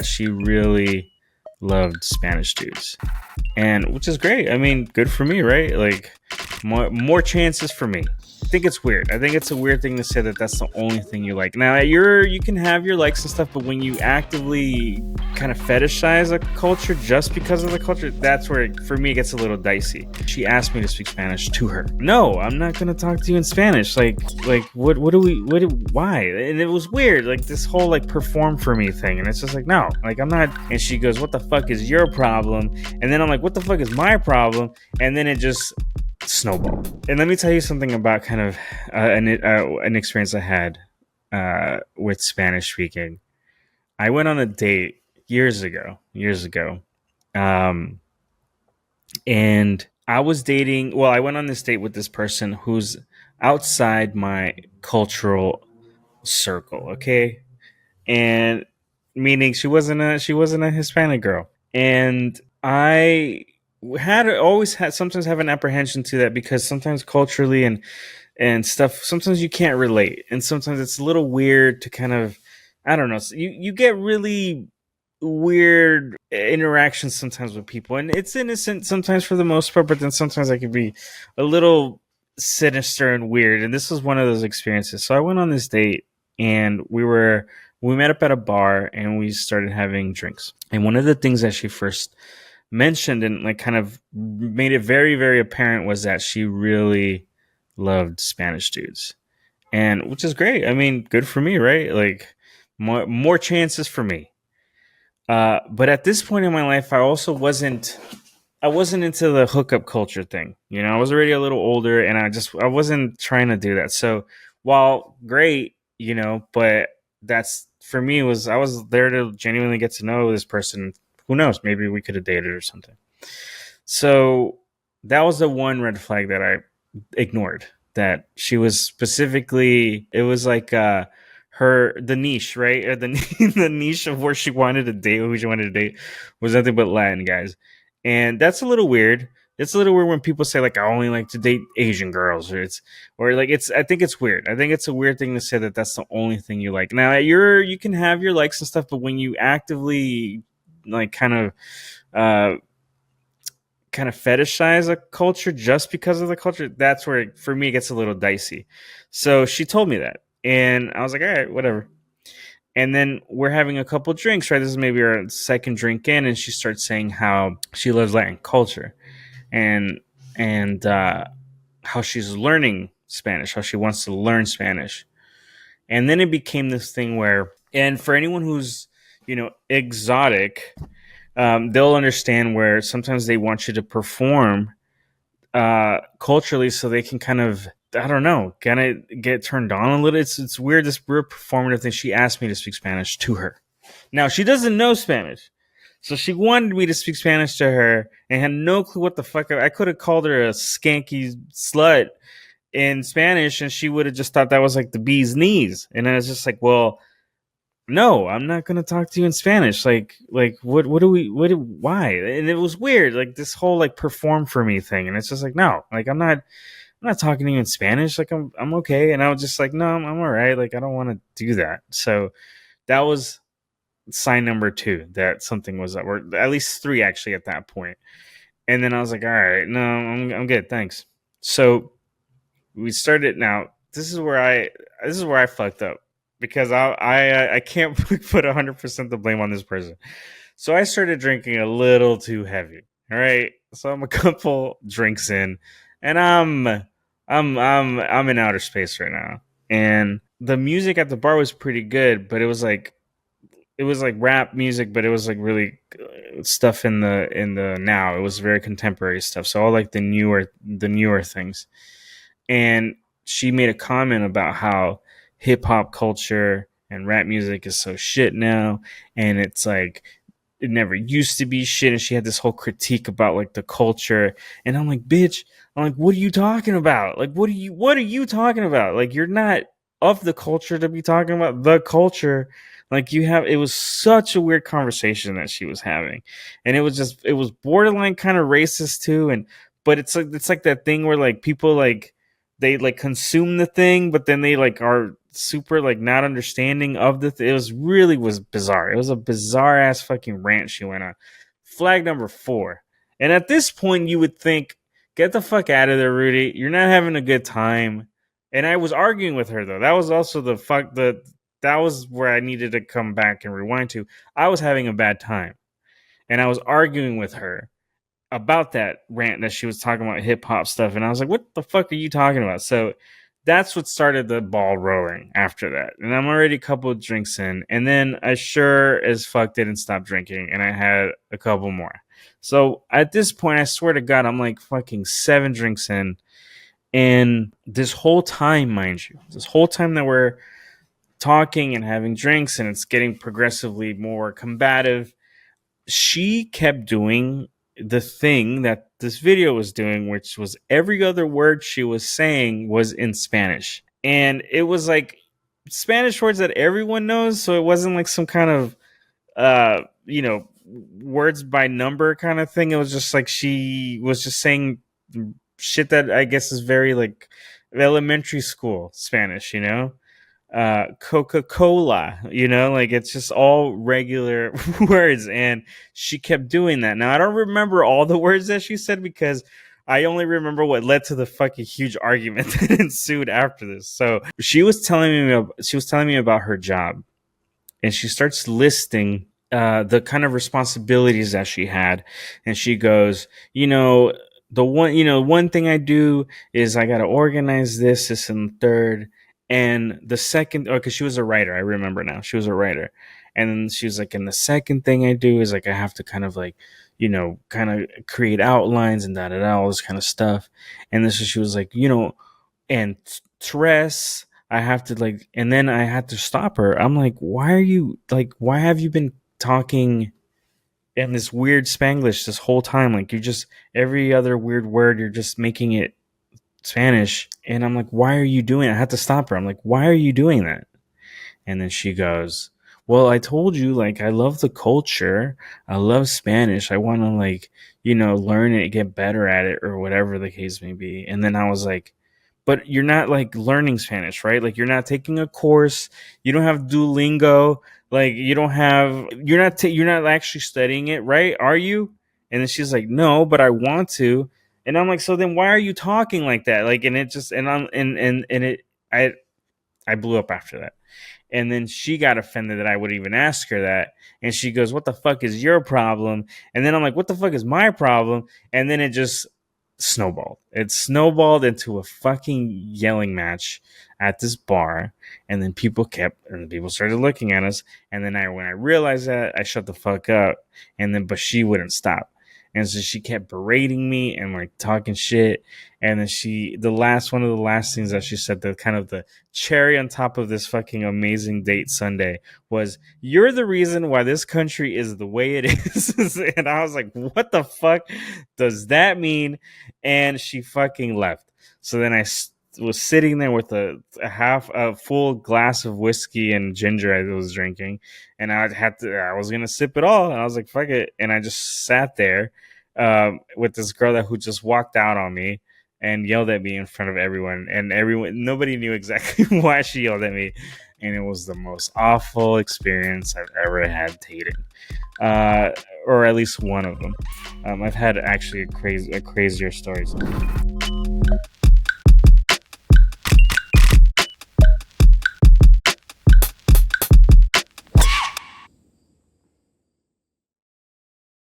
she really loved Spanish dudes, and which is great. I mean, good for me, right? Like more chances for me. I think it's weird. I think it's a weird thing to say that that's the only thing you like. Now, you can have your likes and stuff, but when you actively kind of fetishize a culture just because of the culture, that's where for me it gets a little dicey. She asked me to speak Spanish to her. No, I'm not gonna talk to you in Spanish. Like why? And it was weird, like this whole like perform for me thing, and it's just like no, like I'm not. And she goes, "What the fuck is your problem?" And then I'm like, "What the fuck is my problem?" And then it just snowball. And let me tell you something about kind of an experience I had with Spanish speaking. I went on a date years ago, um, and I was dating. Well, I went on this date with this person who's outside my cultural circle. Okay, and meaning she wasn't a Hispanic girl, and I had always had sometimes have an apprehension to that because sometimes culturally and stuff sometimes you can't relate, and sometimes it's a little weird to kind of, I don't know, so you get really weird interactions sometimes with people, and it's innocent sometimes for the most part, but then sometimes I could be a little sinister and weird, and this was one of those experiences. So I went on this date, and we met up at a bar and we started having drinks, and one of the things that she first mentioned and like kind of made it very very apparent was that she really loved Spanish dudes, and which is great. I mean, good for me, right? Like more chances for me. But at this point in my life, I wasn't into the hookup culture thing. You know, I was already a little older, and I wasn't trying to do that. So while great, but that's for me was I was there to genuinely get to know this person. Who knows? Maybe we could have dated or something. So that was the one red flag that I ignored. That she was specifically, it was like the niche, right? Or the the niche of where she wanted to date, who she wanted to date, was nothing but Latin guys, and that's a little weird. It's a little weird when people say like I only like to date Asian girls, or like it's. I think it's weird. I think it's a weird thing to say that that's the only thing you like. Now you can have your likes and stuff, but when you actively like uh kind of fetishize a culture just because of the culture, that's where for me it gets a little dicey. So she told me that, and I was like, all right, whatever. And then we're having a couple drinks, right? This is maybe our second drink in, and she starts saying how she loves Latin culture, and and how she's learning Spanish, how she wants to learn Spanish. And then it became this thing where, and for anyone who's exotic, they'll understand where sometimes they want you to perform culturally so they can kind of, I don't know, kind of get turned on a little. It's weird, this weird performative thing. She asked me to speak Spanish to her. Now she doesn't know Spanish, so she wanted me to speak Spanish to her and had no clue what the fuck. I could have called her a skanky slut in Spanish, and she would have just thought that was like the bee's knees. And I was just like, well, no, I'm not gonna talk to you in Spanish. Like why? And it was weird, like this whole like perform for me thing. And it's just like, no, like I'm not talking to you in Spanish. Like I'm okay. And I was just like, no, I'm all right. Like I don't want to do that. So that was sign number two that something was up, or at least three actually at that point. And then I was like, all right, no, I'm good, thanks. So we started. Now this is where I fucked up, because I can't put 100% the blame on this person. So I started drinking a little too heavy. All right, so I'm a couple drinks in, and I'm in outer space right now. And the music at the bar was pretty good, but it was like rap music, but it was like really stuff in the now. It was very contemporary stuff, so all like the newer things. And she made a comment about how hip hop culture and rap music is so shit now, and it's like it never used to be shit. And she had this whole critique about like the culture, and I'm like, bitch, I'm like, what are you talking about? Like, what are you talking about? Like, you're not of the culture to be talking about the culture. Like, it was such a weird conversation that she was having, and it was borderline kind of racist too. And but it's like that thing where like people like they like consume the thing, but then they like are super like not understanding of it was really was bizarre. It was a bizarre ass fucking rant she went on. Flag number 4. And at this point you would think, get the fuck out of there, Rudy. You're not having a good time. And I was arguing with her though. That was also that was where I needed to come back and rewind to. I was having a bad time. And I was arguing with her about that rant that she was talking about hip hop stuff, and I was like, "What the fuck are you talking about?" So that's what started the ball rolling after that. And I'm already a couple of drinks in, and then I sure as fuck didn't stop drinking, and I had a couple more. So at this point, I swear to God, I'm like fucking 7 drinks in, and this whole time, mind you, this whole time that we're talking and having drinks, and it's getting progressively more combative, she kept doing the thing that this video was doing, which was every other word she was saying was in Spanish. And it was like Spanish words that everyone knows. So it wasn't like some kind of, words by number kind of thing. It was just like she was just saying shit that I guess is very like elementary school Spanish, Coca-Cola, like it's just all regular words. And she kept doing that. Now, I don't remember all the words that she said because I only remember what led to the fucking huge argument that ensued after this. So she was telling me about her job, and she starts listing the kind of responsibilities that she had. And she goes, one thing I do is I got to organize this and the third. And the second, because she was a writer, I remember now, she was a writer. And then she was like, and the second thing I do is like, I have to kind of like, kind of create outlines and all this kind of stuff. And this, she was like, and Tress, I have to like, and then I had to stop her. I'm like, why have you been talking in this weird Spanglish this whole time? Like, you're just, every other weird word, you're just making it Spanish. And I'm like, why are you doing it? I had to stop her. I'm like, why are you doing that? And then she goes, well, I told you, like, I love the culture. I love Spanish. I want to, like, learn it, get better at it, or whatever the case may be. And then I was like, but you're not like learning Spanish, right? Like, you're not taking a course. You don't have Duolingo. Like, you're not actually studying it, right? Are you? And then she's like, no, but I want to. And I'm like, so then why are you talking like that? Like, and it just, and I'm, and it, I blew up after that. And then she got offended that I would even ask her that. And she goes, what the fuck is your problem? And then I'm like, what the fuck is my problem? And then it just snowballed. It snowballed into a fucking yelling match at this bar. And then people started looking at us. And then when I realized that, I shut the fuck up. But she wouldn't stop. And so she kept berating me and like talking shit. And then one of the last things that she said, the kind of the cherry on top of this fucking amazing date Sunday, was, you're the reason why this country is the way it is. And I was like, what the fuck does that mean? And she fucking left. So then I was sitting there with a full glass of whiskey and ginger I was drinking, and I was gonna sip it all, and I was like, fuck it. And I just sat there with this girl who just walked out on me and yelled at me in front of everyone, and nobody knew exactly why she yelled at me. And it was the most awful experience I've ever had dating, or at least one of them. I've had actually a crazier stories.